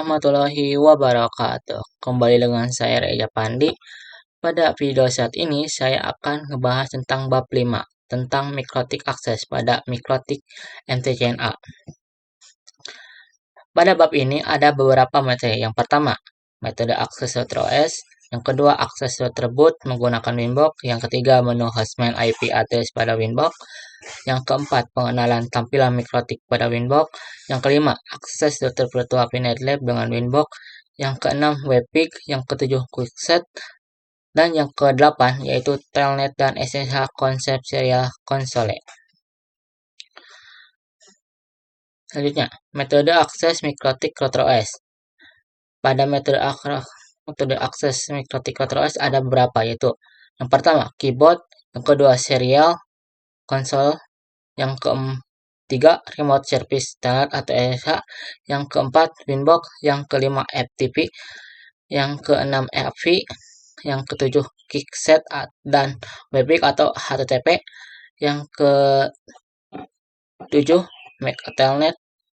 warahmatullahi wabarakatuh. Kembali dengan saya Reza Pandi. Pada video saat ini saya akan membahas tentang bab 5 tentang mikrotik akses pada mikrotik MTCNA. Pada bab ini ada beberapa materi. Yang pertama, metode akses router OS. Yang kedua, akses router boot menggunakan Winbox. Yang ketiga, menu hostman IP address pada Winbox. Yang keempat, pengenalan tampilan mikrotik pada Winbox. Yang kelima, akses router virtual VNet Lab dengan Winbox. Yang keenam, Webpick. Yang ketujuh, Quickset. Dan yang kedelapan, yaitu Telnet dan SSH konsep serial konsole. Selanjutnya, metode akses mikrotik router OS. Pada metode akses mikrotik router OS ada beberapa, yaitu yang pertama, keyboard. Yang kedua, serial konsole. Yang ketiga, remote service Telnet atau SSH. Yang keempat, Winbox. Yang kelima, FTP. Yang keenam, FV. Yang ketujuh, Quickset dan Webpick atau HTTP. Yang ketujuh, Mac Telnet.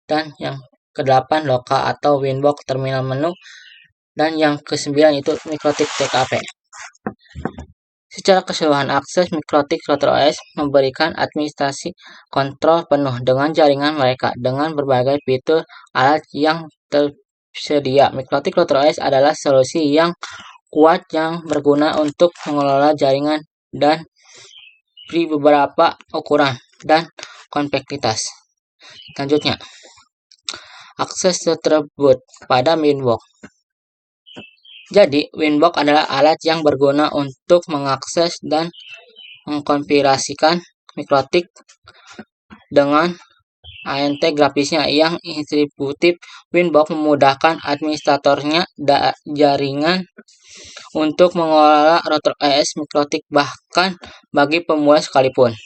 Dan yang kedelapan, Loka atau Winbox terminal menu. Dan yang kesembilan itu mikrotik TKP. Secara keseluruhan, akses mikrotik router OS memberikan administrasi kontrol penuh dengan jaringan mereka dengan berbagai fitur alat yang tersedia. Mikrotik router OS adalah solusi yang kuat yang berguna untuk mengelola jaringan dan beri beberapa ukuran dan kompleksitas. Selanjutnya, akses router boot pada Winbox. Jadi, Winbox adalah alat yang berguna untuk mengakses dan mengkonfigurasikan mikrotik dengan ANT grafisnya yang intuitif. Winbox memudahkan administratornya jaringan untuk mengelola router OS mikrotik bahkan bagi pemula sekalipun.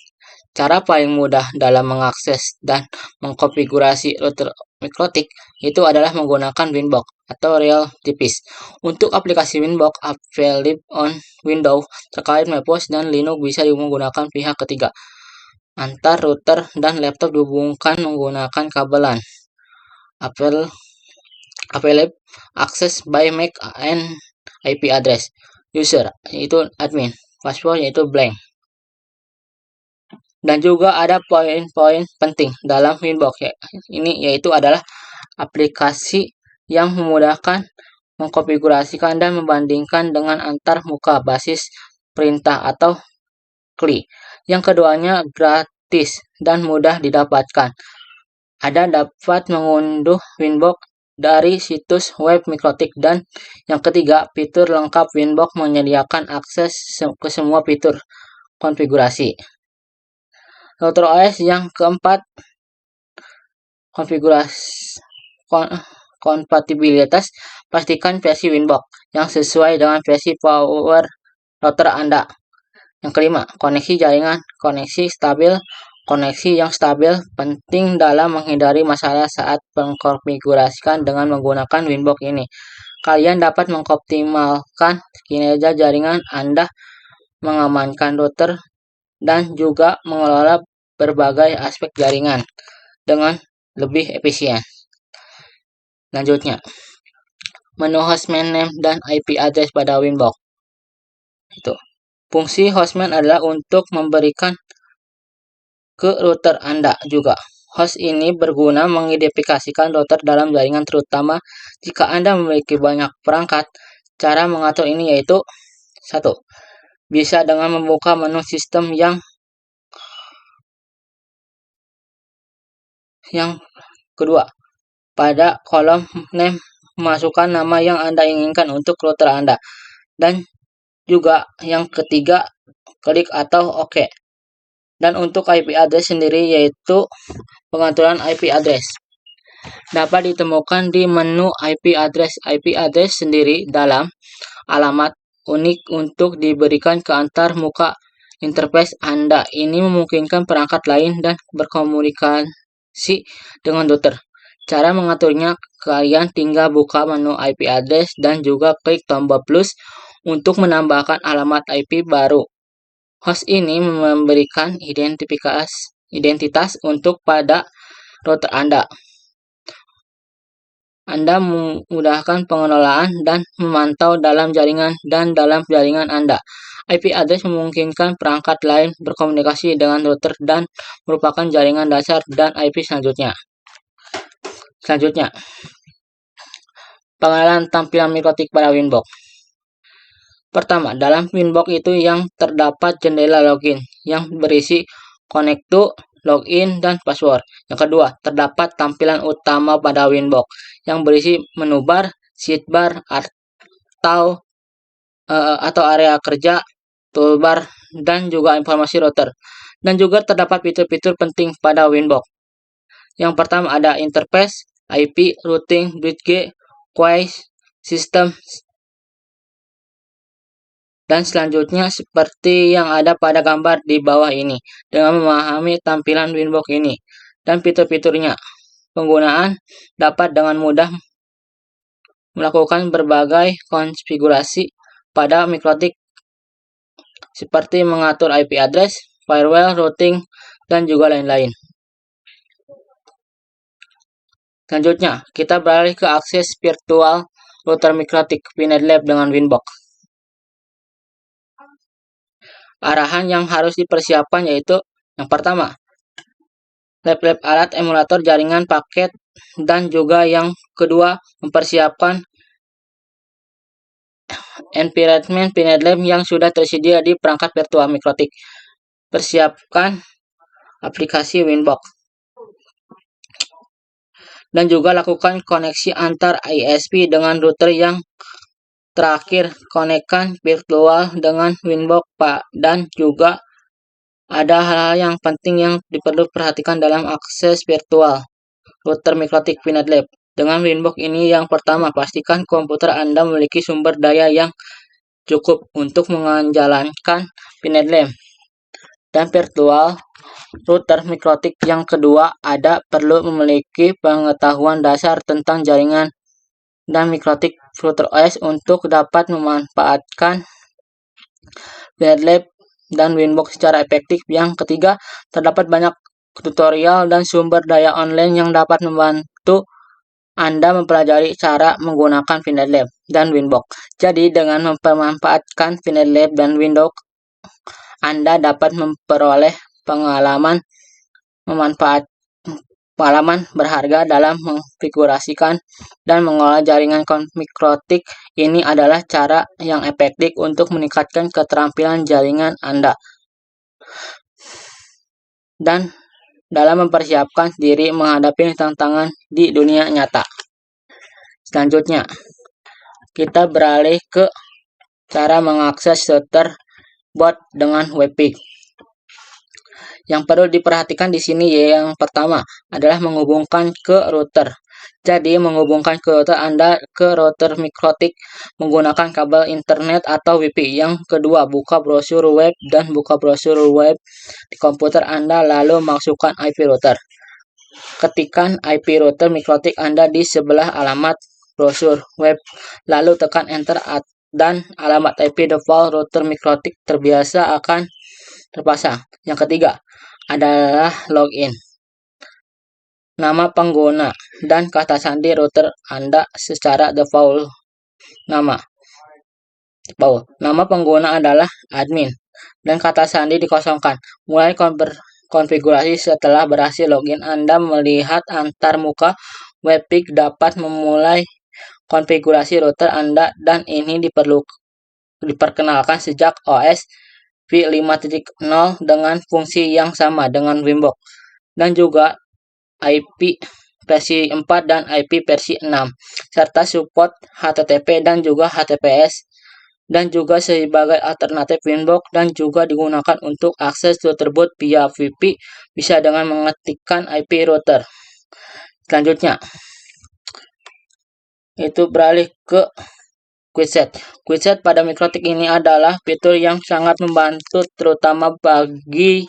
Cara paling mudah dalam mengakses dan mengkonfigurasi router mikrotik itu adalah menggunakan Winbox atau Real Device. Untuk aplikasi Winbox available on Windows terkait MacOS dan Linux bisa menggunakan pihak ketiga. Antar router dan laptop dihubungkan menggunakan kabel LAN. Available access by MAC and IP address. User yaitu admin, password yaitu blank. Dan juga ada poin-poin penting dalam Winbox ini, yaitu adalah aplikasi yang memudahkan mengkonfigurasikan dan membandingkan dengan antar muka basis perintah atau CLI. Yang keduanya gratis dan mudah didapatkan. Ada dapat mengunduh Winbox dari situs web mikrotik. Dan yang ketiga, fitur lengkap Winbox menyediakan akses ke semua fitur konfigurasi. Router OS yang keempat, kompatibilitas. Pastikan versi Winbox yang sesuai dengan versi power router Anda. Yang kelima, koneksi jaringan. Koneksi stabil. Koneksi yang stabil penting dalam menghindari masalah saat mengkonfigurasikan dengan menggunakan Winbox ini. Kalian dapat mengoptimalkan kinerja jaringan Anda, mengamankan router, dan juga mengelola berbagai aspek jaringan dengan lebih efisien. Selanjutnya, menu hostman name dan IP address pada Winbox. Fungsi hostman adalah untuk memberikan ke router Anda juga. Host ini berguna mengidentifikasikan router dalam jaringan, terutama jika Anda memiliki banyak perangkat. Cara mengatur ini yaitu 1. Bisa dengan membuka menu sistem. Yang kedua, pada kolom name masukkan nama yang Anda inginkan untuk router Anda. Dan juga yang ketiga, klik atau OK. Dan untuk IP address sendiri yaitu pengaturan IP address. Dapat ditemukan di menu IP address. IP address sendiri dalam alamat unik untuk diberikan ke antar muka interface Anda. Ini memungkinkan perangkat lain dan berkomunikasi dengan router. Cara mengaturnya, kalian tinggal buka menu IP address dan juga klik tombol plus untuk menambahkan alamat IP baru. Host ini memberikan identitas untuk pada router Anda. Anda memudahkan pengelolaan dan memantau dalam jaringan dan dalam jaringan Anda. IP address memungkinkan perangkat lain berkomunikasi dengan router dan merupakan jaringan dasar dan IP selanjutnya. Pengenalan tampilan Mikrotik pada Winbox. Pertama, dalam Winbox itu yang terdapat jendela login yang berisi connect to, login, dan password. Yang kedua, terdapat tampilan utama pada Winbox yang berisi menu bar, sidebar, atau area kerja, toolbar, dan juga informasi router. Dan juga terdapat fitur-fitur penting pada Winbox. Yang pertama ada interface, IP, routing, bridge, queue, sistem, dan selanjutnya seperti yang ada pada gambar di bawah ini. Dengan memahami tampilan Winbox ini dan fitur-fiturnya, penggunaan dapat dengan mudah melakukan berbagai konfigurasi pada Mikrotik seperti mengatur IP address, firewall, routing, dan juga lain-lain. Selanjutnya, kita beralih ke akses virtual router Mikrotik VNetLab dengan Winbox. Arahan yang harus dipersiapkan yaitu yang pertama, lab alat emulator jaringan paket, dan juga yang kedua, mempersiapkan environment VNetLab yang sudah tersedia di perangkat virtual Mikrotik. Persiapkan aplikasi Winbox. Dan juga lakukan koneksi antar ISP dengan router yang terakhir, konekkan virtual dengan Winbox, Pak. Dan juga ada hal-hal yang penting yang perlu perhatikan dalam akses virtual router Mikrotik VNetLab. Dengan Winbox ini, yang pertama, pastikan komputer Anda memiliki sumber daya yang cukup untuk menjalankan VNetLab dan virtual router Mikrotik. Yang kedua, Anda perlu memiliki pengetahuan dasar tentang jaringan dan Mikrotik CrewOS untuk dapat memanfaatkan VNetLab dan Winbox secara efektif. Yang ketiga, terdapat banyak tutorial dan sumber daya online yang dapat membantu Anda mempelajari cara menggunakan VNetLab dan Winbox. Jadi, dengan memanfaatkan VNetLab dan Winbox, Anda dapat memperoleh pengalaman berharga dalam mengkonfigurasikan dan mengolah jaringan Mikrotik. Ini adalah cara yang efektif untuk meningkatkan keterampilan jaringan Anda dan dalam mempersiapkan diri menghadapi tantangan di dunia nyata. Selanjutnya, kita beralih ke cara mengakses router bot dengan WebP. Yang perlu diperhatikan di sini yang pertama adalah menghubungkan ke router. Jadi, menghubungkan ke router Anda ke router Mikrotik menggunakan kabel internet atau WiFi. Yang kedua, buka brosur web dan buka brosur web di komputer Anda, lalu masukkan IP router. Ketikkan IP router Mikrotik Anda di sebelah alamat brosur web, lalu tekan enter dan alamat IP default router Mikrotik terbiasa akan terpasang. Yang ketiga adalah login, nama pengguna, dan kata sandi router Anda secara default. Nama pengguna adalah admin dan kata sandi dikosongkan. Mulai konfigurasi setelah berhasil login. Anda melihat antar muka WebP dapat memulai konfigurasi router Anda, dan ini diperkenalkan sejak OS v5.0 dengan fungsi yang sama dengan Winbox, dan juga IP versi 4 dan IP versi 6, serta support HTTP dan juga HTTPS, dan juga sebagai alternatif Winbox, dan juga digunakan untuk akses router boot via WiFi bisa dengan mengetikkan IP router. Selanjutnya, itu beralih ke Quickset. Quickset pada Mikrotik ini adalah fitur yang sangat membantu terutama bagi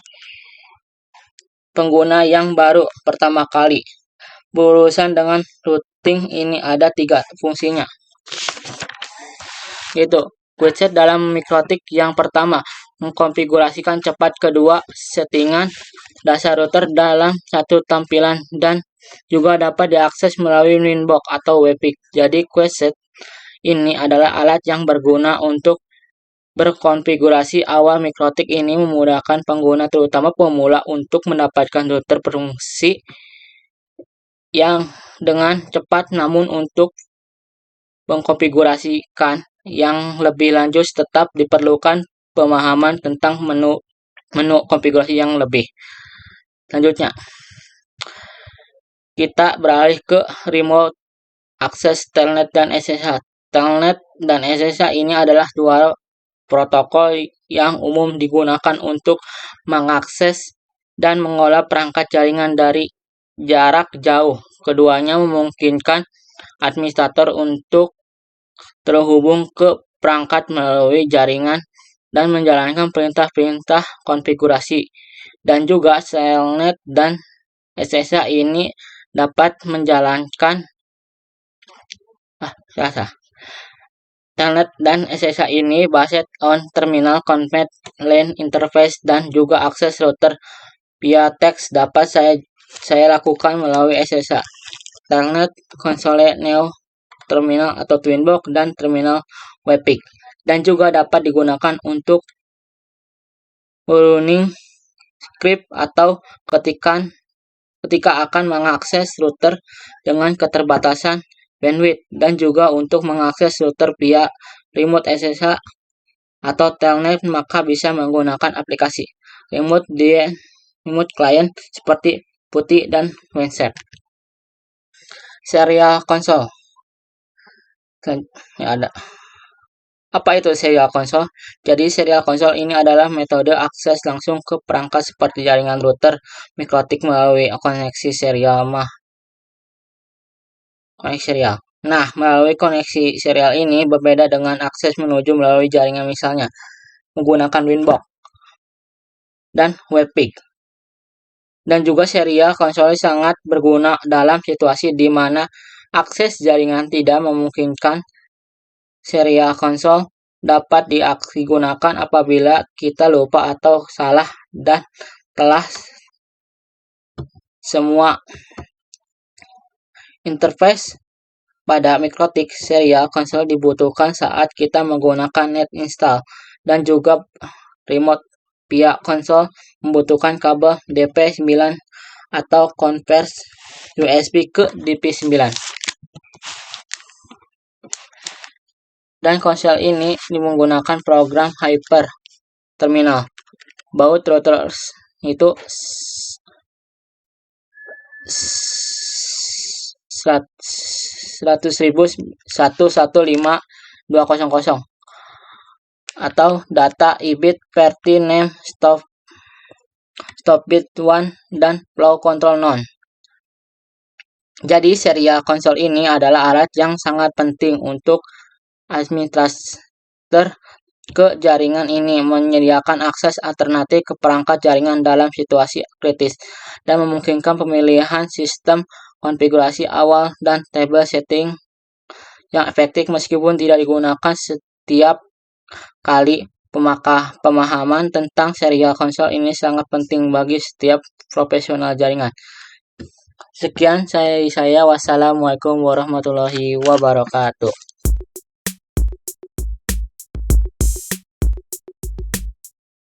pengguna yang baru pertama kali berurusan dengan routing. Ini ada 3 fungsinya, yaitu Quickset dalam Mikrotik. Yang pertama, mengkonfigurasikan cepat. Kedua, settingan dasar router dalam satu tampilan dan juga dapat diakses melalui Winbox atau Webpick. Jadi QuestSet ini adalah alat yang berguna untuk berkonfigurasi awal MikroTik. Ini memudahkan pengguna, terutama pemula, untuk mendapatkan router berfungsi yang dengan cepat. Namun untuk mengkonfigurasikan yang lebih lanjut tetap diperlukan pemahaman tentang menu konfigurasi yang lebih. Selanjutnya, kita beralih ke remote access Telnet dan SSH. Telnet dan SSH ini adalah dua protokol yang umum digunakan untuk mengakses dan mengolah perangkat jaringan dari jarak jauh. Keduanya memungkinkan administrator untuk terhubung ke perangkat melalui jaringan dan menjalankan perintah-perintah konfigurasi. Dan juga Telnet dan SSH ini dapat menjalankan Telnet dan SSH ini based on terminal command line interface dan juga akses router via teks dapat saya lakukan melalui SSH. Telnet konsole Neo terminal atau Twinbox dan terminal Webpick, dan juga dapat digunakan untuk running script atau ketika akan mengakses router dengan keterbatasan bandwidth, dan juga untuk mengakses router via remote SSH atau Telnet, maka bisa menggunakan aplikasi remote client seperti PuTTY dan WinSet. Serial console. Ada. Apa itu serial console? Jadi serial console ini adalah metode akses langsung ke perangkat seperti jaringan router MikroTik melalui koneksi serial. Nah, melalui koneksi serial ini berbeda dengan akses menuju melalui jaringan, misalnya menggunakan Winbox dan Webpick. Dan juga serial console sangat berguna dalam situasi di mana akses jaringan tidak memungkinkan. Serial console dapat digunakan apabila kita lupa atau salah dan telah semua interface pada MikroTik. Serial console dibutuhkan saat kita menggunakan net install, dan juga remote via konsol membutuhkan kabel DP9 atau konvers USB ke DP9. Dan konsol ini menggunakan program Hyper Terminal. Baud routers itu 100.115.200 atau data EBIT, Verti Name, Stop Bit 1 dan Flow Control None. Jadi serial console ini adalah alat yang sangat penting untuk administrator ke jaringan. Ini menyediakan akses alternatif ke perangkat jaringan dalam situasi kritis dan memungkinkan pemilihan sistem konfigurasi awal dan table setting yang efektif meskipun tidak digunakan setiap kali. Pemahaman tentang serial console ini sangat penting bagi setiap profesional jaringan. Sekian saya. Wassalamualaikum warahmatullahi wabarakatuh.